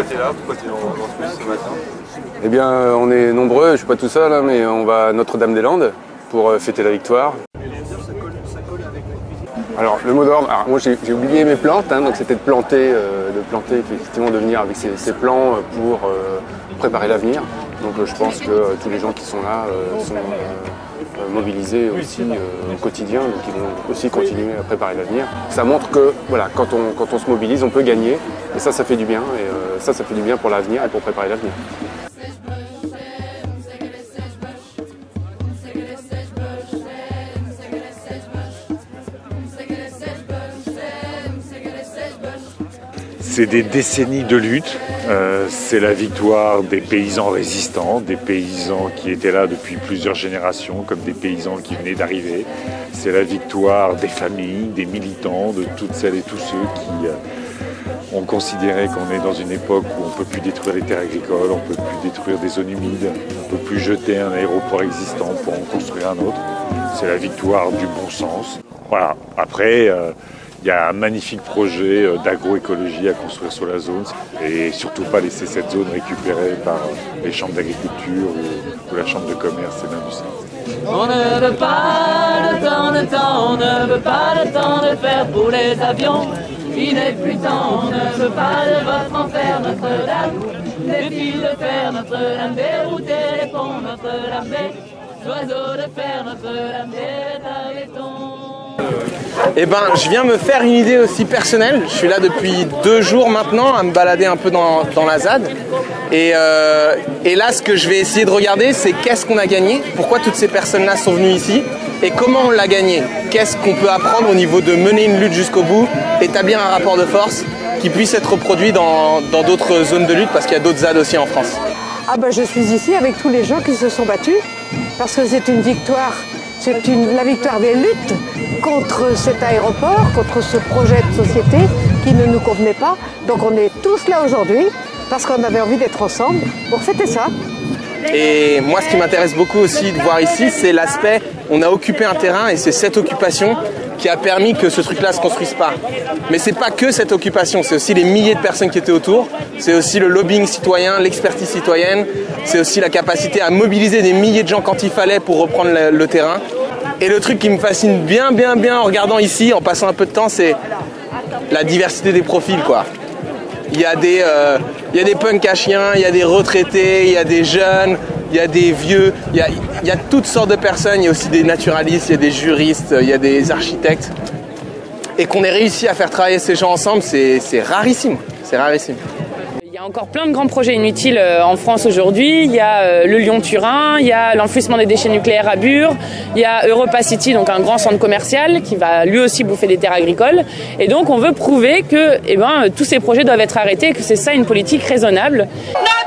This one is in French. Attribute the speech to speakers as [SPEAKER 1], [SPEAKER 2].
[SPEAKER 1] Pourquoi tu es là? Pourquoi tu es dans ce matin?
[SPEAKER 2] Eh bien, on est nombreux, je ne suis pas tout seul, hein, mais on va à Notre-Dame-des-Landes pour fêter la victoire. Alors, le mot d'ordre, moi j'ai oublié mes plantes, hein, donc c'était de planter, effectivement, de venir avec ces plans pour préparer l'avenir. Donc je pense que tous les gens qui sont là sont mobilisés aussi au quotidien, donc ils vont aussi continuer à préparer l'avenir. Ça montre que voilà, quand on se mobilise, on peut gagner, et ça fait du bien, et ça fait du bien pour l'avenir et pour préparer l'avenir.
[SPEAKER 3] C'est des décennies de lutte, c'est la victoire des paysans résistants, des paysans qui étaient là depuis plusieurs générations, comme des paysans qui venaient d'arriver. C'est la victoire des familles, des militants, de toutes celles et tous ceux qui ont considéré qu'on est dans une époque où on ne peut plus détruire les terres agricoles, on ne peut plus détruire des zones humides, on ne peut plus jeter un aéroport existant pour en construire un autre. C'est la victoire du bon sens. Voilà. Après, il y a un magnifique projet d'agroécologie à construire sur la zone et surtout pas laisser cette zone récupérée par les chambres d'agriculture ou la chambre de commerce et d'industrie.
[SPEAKER 4] On ne veut pas de temps, on ne veut pas de temps de faire pour les avions. Il n'est plus temps, on ne veut pas de votre enfer, Notre-Dame. Des fils de fer, Notre-Dame, dérouter les ponts, Notre-Dame, des oiseaux de fer, Notre-Dame, des béton.
[SPEAKER 5] Eh ben, je viens me faire une idée aussi personnelle. Je suis là depuis 2 jours maintenant à me balader un peu dans la ZAD. Et là, ce que je vais essayer de regarder, c'est qu'est-ce qu'on a gagné, pourquoi toutes ces personnes-là sont venues ici et comment on l'a gagné. Qu'est-ce qu'on peut apprendre au niveau de mener une lutte jusqu'au bout, établir un rapport de force qui puisse être reproduit dans d'autres zones de lutte parce qu'il y a d'autres ZAD aussi en France.
[SPEAKER 6] Ah ben, je suis ici avec tous les gens qui se sont battus parce que c'est une victoire. C'est la victoire des luttes contre cet aéroport, contre ce projet de société qui ne nous convenait pas. Donc on est tous là aujourd'hui parce qu'on avait envie d'être ensemble pour fêter ça.
[SPEAKER 5] Et moi, ce qui m'intéresse beaucoup aussi de voir ici, c'est l'aspect, on a occupé un terrain et c'est cette occupation qui a permis que ce truc-là ne se construise pas. Mais c'est pas que cette occupation, c'est aussi les milliers de personnes qui étaient autour, c'est aussi le lobbying citoyen, l'expertise citoyenne, c'est aussi la capacité à mobiliser des milliers de gens quand il fallait pour reprendre le terrain. Et le truc qui me fascine bien en regardant ici, en passant un peu de temps, c'est la diversité des profils, quoi. Il y a des punks à chiens, il y a des retraités, il y a des jeunes, il y a des vieux, il y a toutes sortes de personnes, il y a aussi des naturalistes, il y a des juristes, il y a des architectes. Et qu'on ait réussi à faire travailler ces gens ensemble, c'est rarissime, c'est rarissime.
[SPEAKER 7] Il y a encore plein de grands projets inutiles en France aujourd'hui. Il y a le Lyon-Turin, il y a l'enfouissement des déchets nucléaires à Bure, il y a Europa City, donc un grand centre commercial qui va lui aussi bouffer des terres agricoles. Et donc on veut prouver que tous ces projets doivent être arrêtés et que c'est ça une politique raisonnable. Non!